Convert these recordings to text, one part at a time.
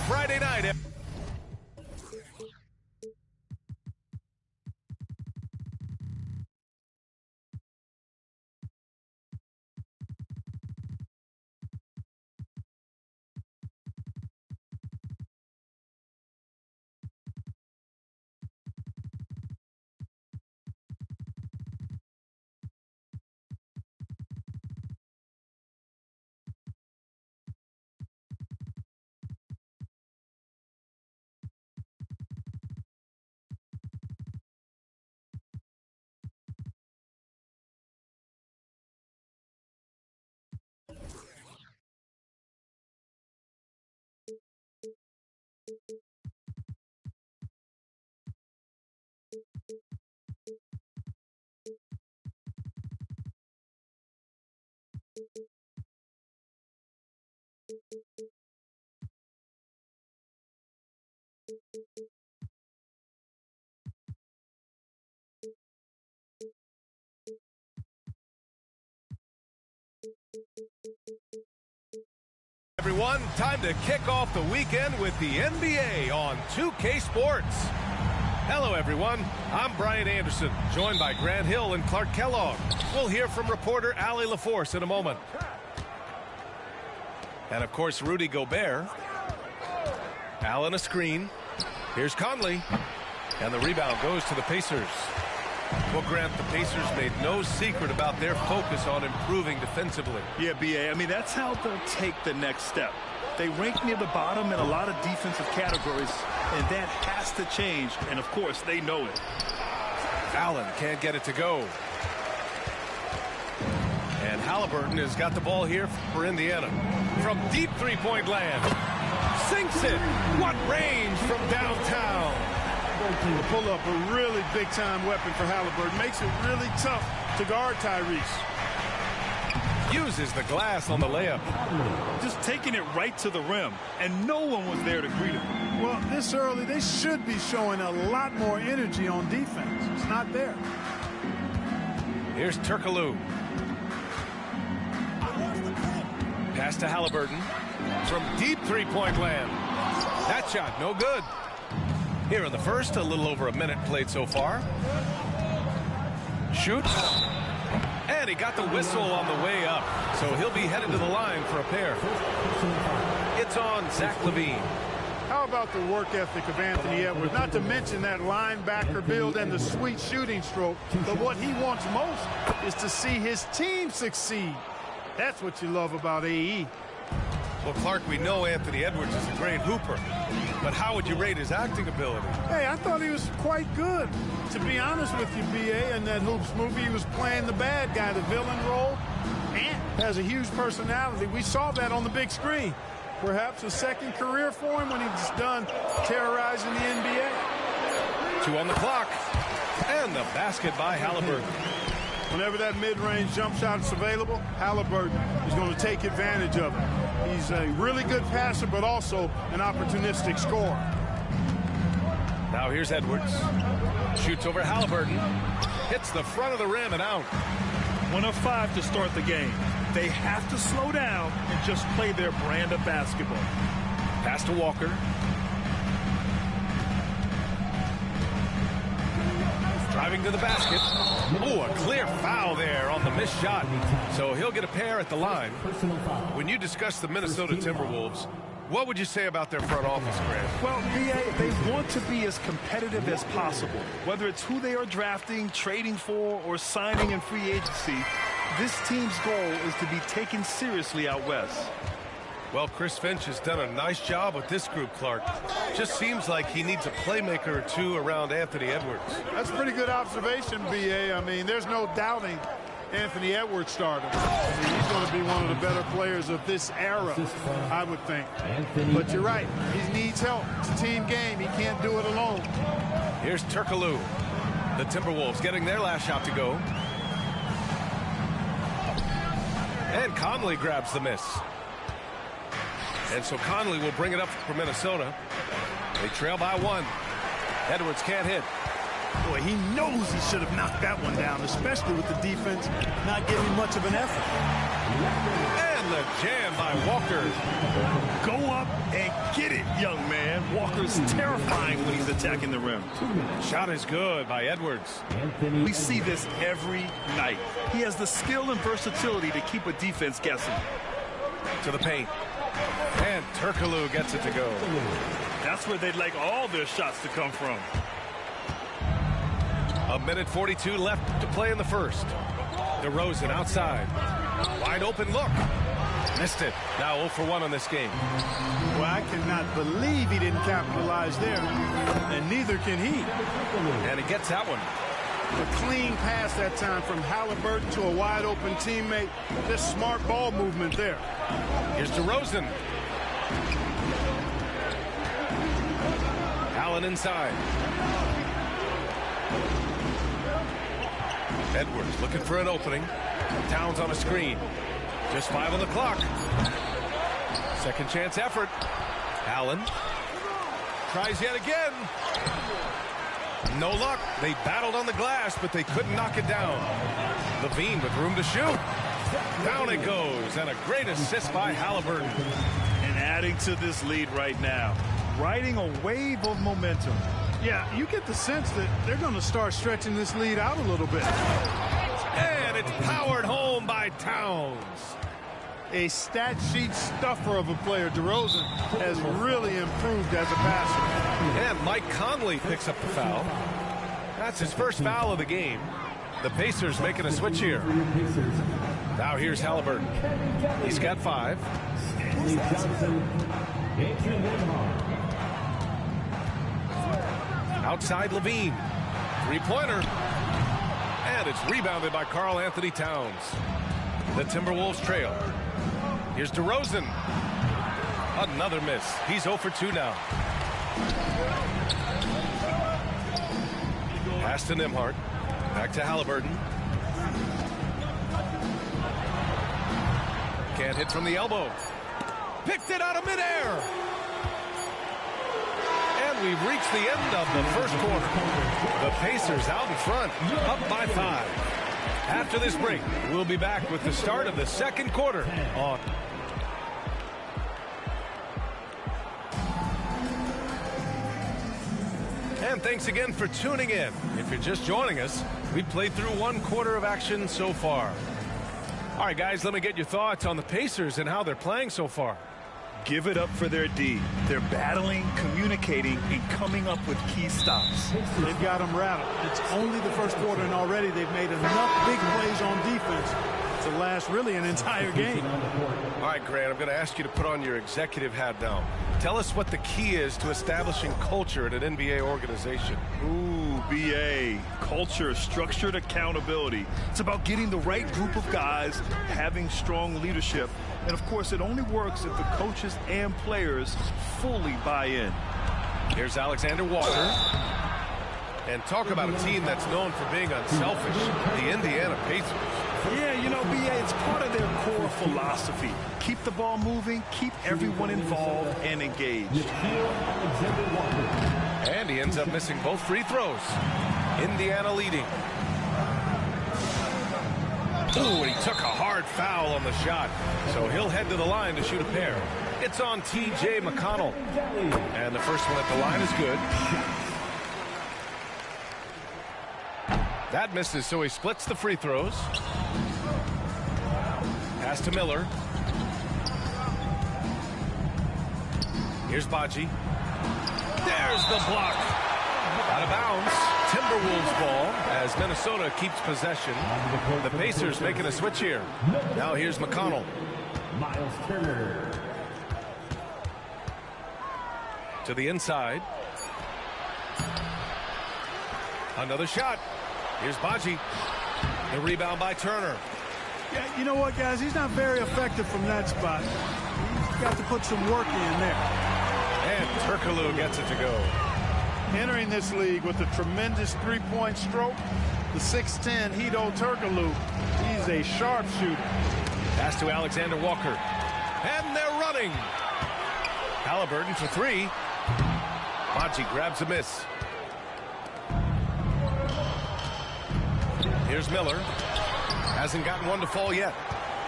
Friday night. Everyone, time to kick off the weekend with the NBA on 2K Sports. Hello, everyone. I'm Brian Anderson, joined by Grant Hill and Clark Kellogg. We'll hear from reporter Allie LaForce in a moment. And, of course, Rudy Gobert. Allen a screen. Here's Conley. And the rebound goes to the Pacers. Well, Grant, the Pacers made no secret about their focus on improving defensively. Yeah, B.A., I mean, that's how they'll take the next step. They rank near the bottom in a lot of defensive categories, and that has to change, and, of course, they know it. Allen can't get it to go. And Halliburton has got the ball here for Indiana. From deep three-point land. Sinks it. What range from downtown. Pull up a really big-time weapon for Halliburton. Makes it really tough to guard Tyrese. Uses the glass on the layup. Just taking it right to the rim, and no one was there to greet him. Well, this early, they should be showing a lot more energy on defense. It's not there. Here's Turkoglu. Pass to Halliburton. From deep three-point land. That shot, no good. Here in the first, a little over a minute played so far. Shoots. And he got the whistle on the way up. So he'll be headed to the line for a pair. It's on Zach LaVine. How about the work ethic of Anthony Edwards? Not to mention that linebacker build and the sweet shooting stroke. But what he wants most is to see his team succeed. That's what you love about AE. Well, Clark, we know Anthony Edwards is a great hooper. But how would you rate his acting ability? Hey, I thought he was quite good. To be honest with you, B.A., in that Hoops movie, he was playing the bad guy, the villain role. And has a huge personality. We saw that on the big screen. Perhaps a second career for him when he's done terrorizing the NBA. 2 on the clock. And the basket by Halliburton. Whenever that mid-range jump shot is available, Halliburton is going to take advantage of it. He's a really good passer, but also an opportunistic scorer. Now here's Edwards. Shoots over Halliburton. Hits the front of the rim and out. 1 of 5 to start the game. They have to slow down and just play their brand of basketball. Pass to Walker. Driving to the basket. Oh, a clear foul there on the missed shot. So he'll get a pair at the line. When you discuss the Minnesota Timberwolves, what would you say about their front office, Grant? Well, B.A., they want to be as competitive as possible. Whether it's who they are drafting, trading for, or signing in free agency, this team's goal is to be taken seriously out west. Well, Chris Finch has done a nice job with this group, Clark. Just seems like he needs a playmaker or two around Anthony Edwards. That's a pretty good observation, B.A. I mean, there's no doubting Anthony Edwards started. I mean, he's going to be one of the better players of this era, I would think. But you're right. He needs help. It's a team game. He can't do it alone. Here's Turkoglu. The Timberwolves getting their last shot to go. And Conley grabs the miss. And so Conley will bring it up for Minnesota. They trail by 1. Edwards can't hit. Boy, he knows he should have knocked that one down, especially with the defense not giving much of an effort. And the jam by Walker. Go up and get it, young man. Walker's terrifying when he's attacking the rim. Shot is good by Edwards. We see this every night. He has the skill and versatility to keep a defense guessing. To the paint. And Turkoglu gets it to go. That's where they'd like all their shots to come from. 1:42 left to play in the first. DeRozan outside. Wide open look. Missed it. Now 0 for 1 on this game. Well, I cannot believe he didn't capitalize there. And neither can he. And he gets that one. A clean pass that time from Halliburton to a wide open teammate. Just smart ball movement there. Here's DeRozan. Allen inside. Edwards looking for an opening. Towns on a screen. Just 5 on the clock. Second chance effort. Allen tries yet again. No luck. They battled on the glass, but they couldn't knock it down. Levine with room to shoot. Down it goes, and a great assist by Halliburton. And adding to this lead right now, riding a wave of momentum. Yeah, you get the sense that they're going to start stretching this lead out a little bit. And it's powered home by Towns. A stat sheet stuffer of a player. DeRozan has really improved as a passer. And Mike Conley picks up the foul. That's his first foul of the game. The Pacers making a switch here. Now here's Halliburton. He's got 5. Outside Levine. Three-pointer. And it's rebounded by Karl Anthony Towns. The Timberwolves trail. Here's DeRozan. Another miss. He's 0 for 2 now. Pass to Nembhard. Back to Halliburton. Can't hit from the elbow. Picked it out of midair. And we've reached the end of the first quarter. The Pacers out in front, up by 5. After this break, we'll be back with the start of the second quarter on. And thanks again for tuning in. If you're just joining us, we've played through 1 quarter of action so far. All right, guys, let me get your thoughts on the Pacers and how they're playing so far. Give it up for their D. They're battling, communicating, and coming up with key stops. They've got them rattled. It's only the first quarter, and already they've made enough big plays on defense to last really an entire game. All right, Grant, I'm going to ask you to put on your executive hat now. Tell us what the key is to establishing culture at an NBA organization. Ooh, BA. Culture, structured accountability. It's about getting the right group of guys, having strong leadership. And, of course, it only works if the coaches and players fully buy in. Here's Alexander Walker. And talk about a team that's known for being unselfish, the Indiana Pacers. Yeah, you know, BA, it's part of their core philosophy. Keep the ball moving, keep everyone involved and engaged. And he ends up missing both free throws. Indiana leading. Ooh, and he took a hard foul on the shot. So he'll head to the line to shoot a pair. It's on T.J. McConnell. And the first one at the line is good. That misses, so he splits the free throws. Pass to Miller. Here's Badji. There's the block. Out of bounds. Timberwolves ball as Minnesota keeps possession. The Pacers making a switch here. Now here's McConnell. Miles Turner. To the inside. Another shot. Here's Badji. The rebound by Turner. Yeah, you know what, guys? He's not very effective from that spot. He's got to put some work in there. And Turkoglu gets it to go. Entering this league with a tremendous three-point stroke, the 6'10" Hedo Turkoglu. He's a sharpshooter. Pass to Alexander Walker. And they're running. Halliburton for 3. Badji grabs a miss. Here's Miller. Hasn't gotten one to fall yet.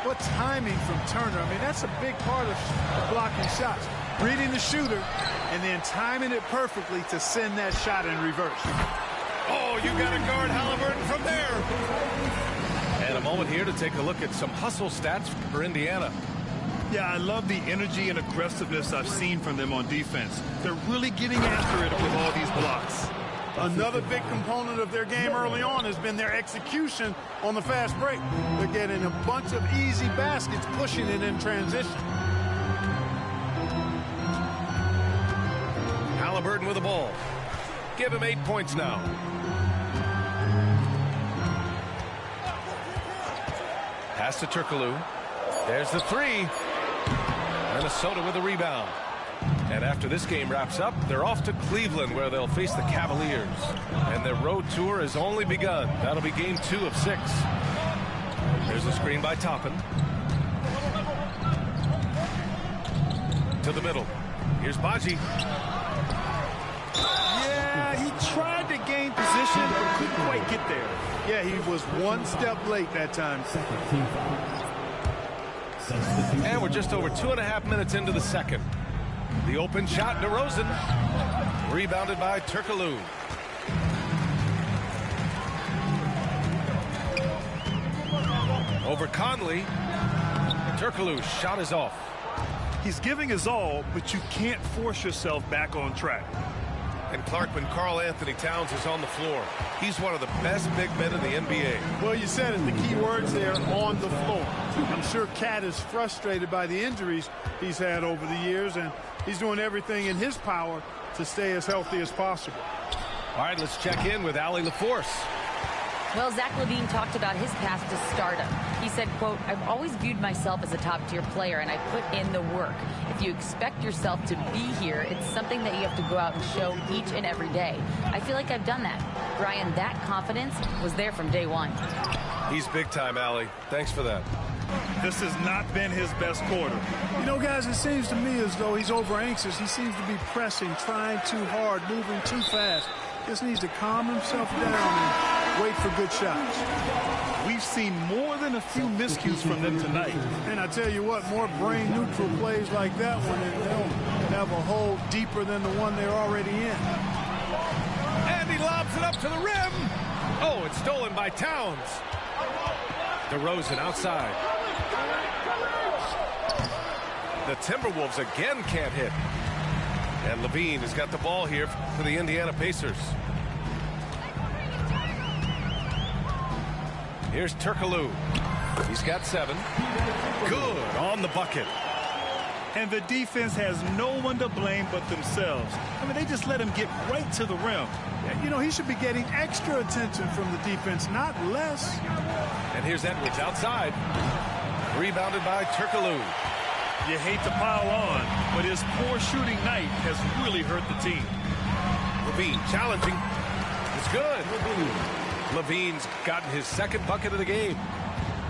What timing from Turner. I mean, that's a big part of blocking shots. Reading the shooter and then timing it perfectly to send that shot in reverse. Oh, you got to guard Halliburton from there. And a moment here to take a look at some hustle stats for Indiana. Yeah, I love the energy and aggressiveness I've seen from them on defense. They're really getting after it with all these blocks. Another big component of their game early on has been their execution on the fast break. They're getting a bunch of easy baskets, pushing it in transition. Halliburton with the ball. Give him 8 points now. Pass to Turkoglu. There's the three. Minnesota with a rebound. And after this game wraps up, they're off to Cleveland, where they'll face the Cavaliers. And their road tour has only begun. That'll be game 2 of 6. There's a screen by Toppin. To the middle. Here's Baji. Yeah, he tried to gain position, but couldn't quite get there. Yeah, he was one step late that time. And we're just over 2.5 minutes into the second. The open shot, DeRozan. Rebounded by Turkoglu. Over Conley. Turkoglu's shot is off. He's giving his all, but you can't force yourself back on track. And Clark, when Karl Anthony Towns is on the floor, he's one of the best big men in the NBA. Well, you said it, the key words there, on the floor. I'm sure Cat is frustrated by the injuries he's had over the years, and he's doing everything in his power to stay as healthy as possible. All right, let's check in with Allie LaForce. Well, Zach LaVine talked about his path to stardom. He said, quote, "I've always viewed myself as a top-tier player, and I put in the work. If you expect yourself to be here, it's something that you have to go out and show each and every day. I feel like I've done that." Brian, that confidence was there from day one. He's big time, Allie. Thanks for that. This has not been his best quarter. You know, guys, it seems to me as though he's over-anxious. He seems to be pressing, trying too hard, moving too fast. Just needs to calm himself down and wait for good shots. We've seen more than a few miscues from them tonight. And I tell you what, more brain-neutral plays like that one, and they'll have a hole deeper than the one they're already in. And he lobs it up to the rim. Oh, it's stolen by Towns. DeRozan outside. The Timberwolves again can't hit. And LaVine has got the ball here for the Indiana Pacers. Here's Turkoglu. He's got 7. Good on the bucket. And the defense has no one to blame but themselves. I mean, they just let him get right to the rim. You know, he should be getting extra attention from the defense, not less. And here's Edwards outside. Rebounded by Turkoglu. You hate to pile on, but his poor shooting night has really hurt the team. LaVine challenging. It's good. LaVine's gotten his 2nd bucket of the game.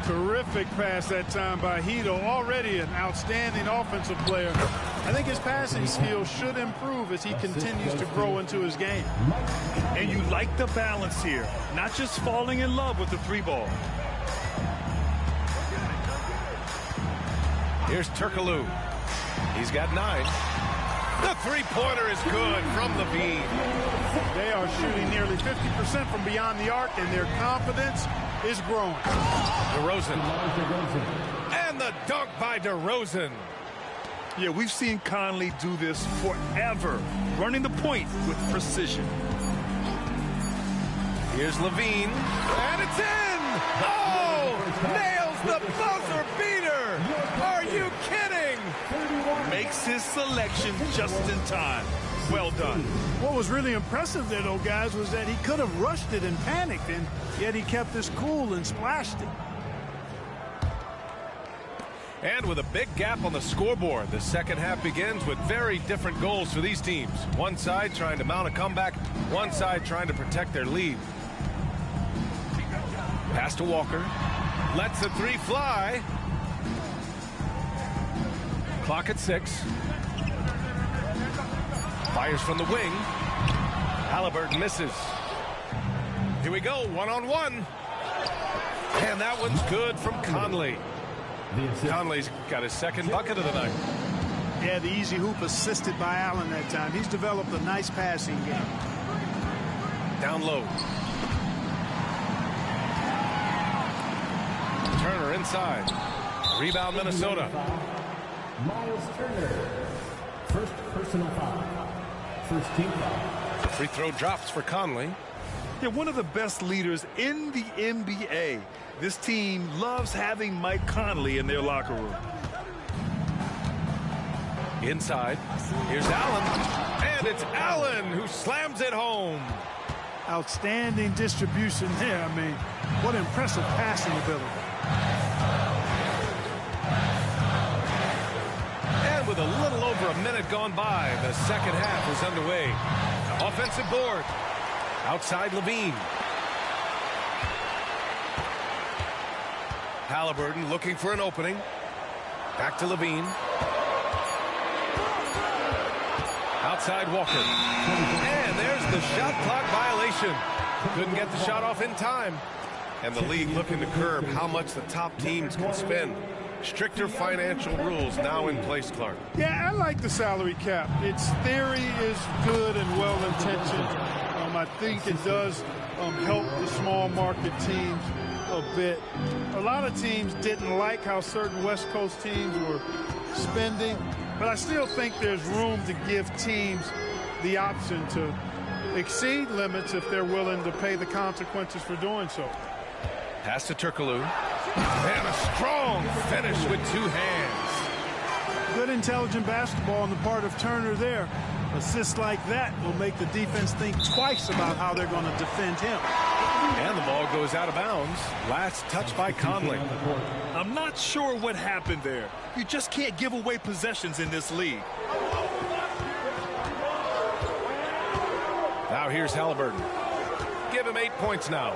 Terrific pass that time by Hito. Already an outstanding offensive player. I think his passing skills should improve as he continues to grow into his game. And you like the balance here, not just falling in love with the 3-ball. Here's Turkoglu. He's got 9. The 3-pointer is good from LaVine. They are shooting nearly 50% from beyond the arc, and their confidence is growing. DeRozan. And the dunk by DeRozan. Yeah, we've seen Conley do this forever, running the point with precision. Here's LaVine. And it's in! Oh! Nails the buzzer beater! Are you kidding? Makes his selection just in time. Well done. What was really impressive there, though, guys, was that he could have rushed it and panicked, and yet he kept his cool and splashed it. And with a big gap on the scoreboard, the second half begins with very different goals for these teams. One side trying to mount a comeback, one side trying to protect their lead. Pass to Walker. Lets the 3 fly. Clock at 6. Fires from the wing. Halliburton misses. Here we go, 1-on-1. And that one's good from Conley. Conley's got his second bucket of the night. Yeah, the easy hoop assisted by Allen that time. He's developed a nice passing game. Down low. Turner inside. Rebound Minnesota. Miles Turner. First personal foul. First team foul. Free throw drops for Conley. Yeah, one of the best leaders in the NBA. This team loves having Mike Conley in their locker room. Inside. Here's Allen. And it's Allen who slams it home. Outstanding distribution there. I mean, what impressive passing ability. And with a little over a minute gone by, the second half is underway. Offensive board. Outside Levine. Halliburton looking for an opening. Back to Levine. Outside Walker. And there's the shot clock violation. Couldn't get the shot off in time. And the league looking to curb how much the top teams can spend. Stricter financial rules now in place, Clark. Yeah, I like the salary cap. Its theory is good and well-intentioned. I think it does help the small market teams a bit. A lot of teams didn't like how certain West Coast teams were spending, but I still think there's room to give teams the option to exceed limits if they're willing to pay the consequences for doing so. Pass to Turkoglu. And a strong finish with two hands. Good intelligent basketball on the part of Turner there. Assists like that will make the defense think twice about how they're going to defend him. And the ball goes out of bounds. Last touch by Conley. I'm not sure what happened there. You just can't give away possessions in this league. Now here's Halliburton. Give him 8 points now.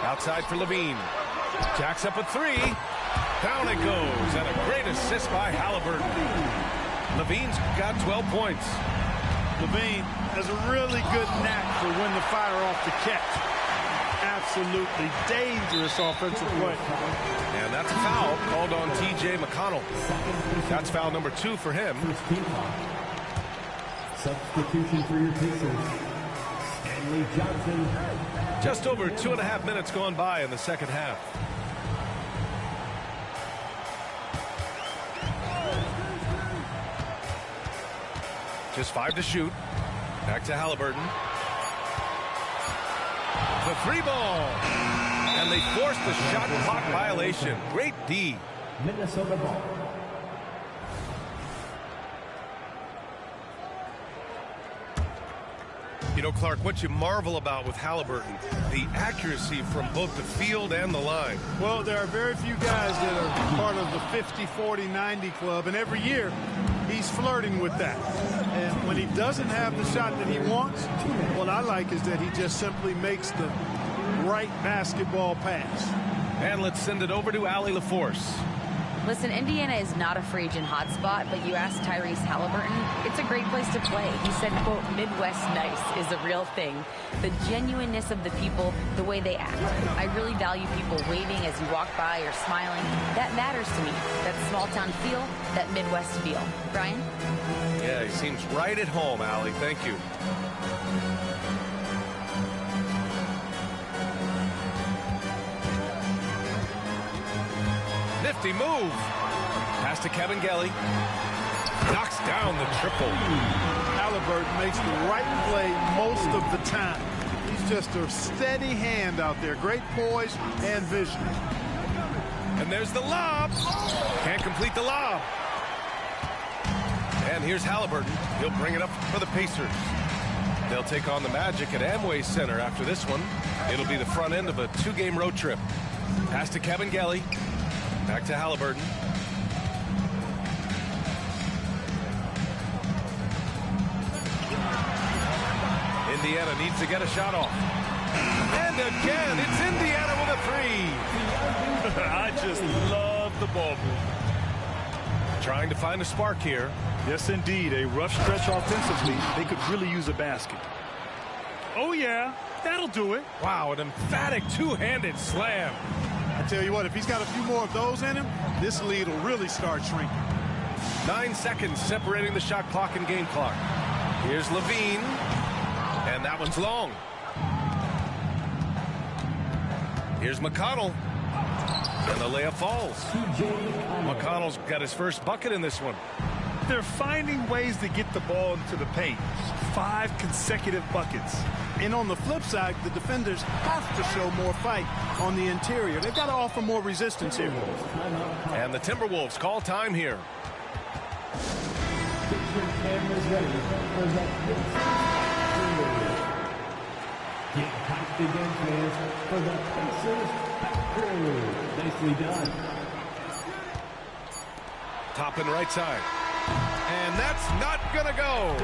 Outside for Levine. Jacks up a three. Down it goes. And a great assist by Halliburton. Levine's got 12 points. Levine has a really good knack for when to fire off the catch. Absolutely dangerous offensive play. And that's a foul called on T.J. McConnell. That's foul number 2 for him. Substitution for your Pacers. Stanley Johnson. Just over 2.5 minutes gone by in the second half. Just 5 to shoot. Back to Halliburton. The 3-ball. And they forced the shot clock violation. Great D. Minnesota ball. You know, Clark, what you marvel about with Halliburton, the accuracy from both the field and the line. Well, there are very few guys that are part of the 50-40-90 club, and every year he's flirting with that. And when he doesn't have the shot that he wants, what I like is that he just simply makes the right basketball pass. And let's send it over to Allie LaForce. Listen, Indiana is not a free agent hotspot, but you ask Tyrese Halliburton, it's a great place to play. He said, quote, Midwest nice is a real thing. The genuineness of the people, the way they act. I really value people waving as you walk by or smiling. That matters to me. That small town feel, that Midwest feel. Brian? Yeah, he seems right at home, Allie. Thank you. Nifty move. Pass to Kevin Gelly. Knocks down the triple. Halliburton makes the right play most of the time. He's just a steady hand out there. Great poise and vision. And there's the lob. Can't complete the lob. And here's Halliburton. He'll bring it up for the Pacers. They'll take on the Magic at Amway Center after this one. It'll be the front end of a 2-game road trip. Pass to Kevin Gelly. Back to Halliburton. Indiana needs to get a shot off. And again, it's Indiana with a 3. I just love the ball move. Trying to find a spark here. Yes, indeed. A rough stretch offensively. They could really use a basket. Oh, yeah. That'll do it. Wow, an emphatic two-handed slam. I tell you what, if he's got a few more of those in him, this lead will really start shrinking. 9 seconds separating the shot clock and game clock. Here's Levine. And that one's long. Here's McConnell. And the layup falls. McConnell's got his first bucket in this one. They're finding ways to get the ball into the paint. 5 consecutive buckets. And on the flip side, the defenders have to show more fight on the interior. They've got to offer more resistance here. And the Timberwolves call time here. Get your cameras ready for the Get hyped again, fans, for the Pacers back crew. Nicely done. Top and right side. And that's not going to go.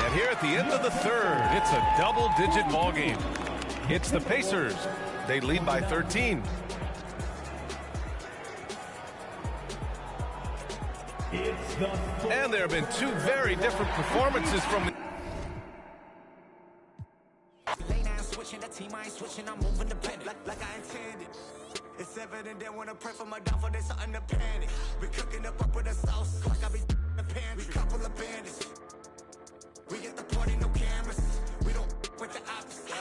And here at the end of the third, it's a double-digit ball game. It's the Pacers. They lead by 13. And there have been 2 very different performances from the... The team I ain't switching, I'm moving the pen like I intended. It's evident they wanna pray for my downfall, there's something to panic. We cooking up with the sauce, like I be the pan. We couple of bandits. We get the party, no cameras. We don't with the opposite.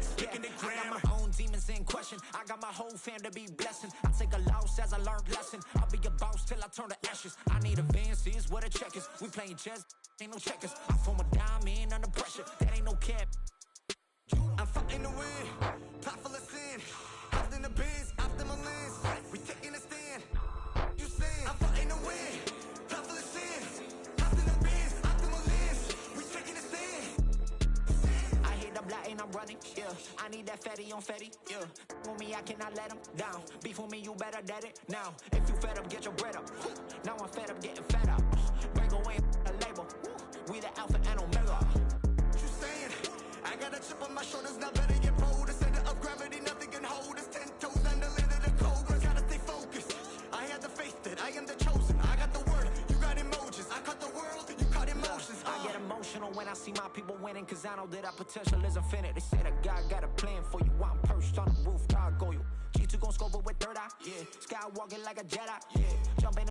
Speaking the grammar. I got my own demons in question. I got my whole fam to be blessing. I take a loss as I learned lesson. I'll be a boss till I turn to ashes. I need advances, where the checkers. We playing chess, ain't no checkers. I form a diamond under pressure. That ain't no cap. I'm fighting to win, pot full of sin. After the biz, after my lens, we taking a stand. You saying I'm fighting to win, pot full of sin. After the biz, after my lens, we taking a stand. I hit the block and I'm running, yeah. I need that fatty on fatty, yeah. On me, I cannot let him down. Beef with me, you better dead it now. If you fed up, get your bread up. Now I'm fed up, getting fed up. Break away a label. We the alpha and omega. You saying? I got a chip on my shoulders, now better get bold. The center of gravity, nothing can hold us. 10 toes under the cobra, gotta stay focused. I had the faith that I am the chosen. I got the word, you got emojis. I caught the world, you caught emotions. I get emotional when I see my people winning, cause I know that our potential is infinite. They say that God got a plan for you. I'm perched on the roof, God go you. G2 gon' scope it with third eye, yeah. Sky walking like a Jedi, yeah. Jumping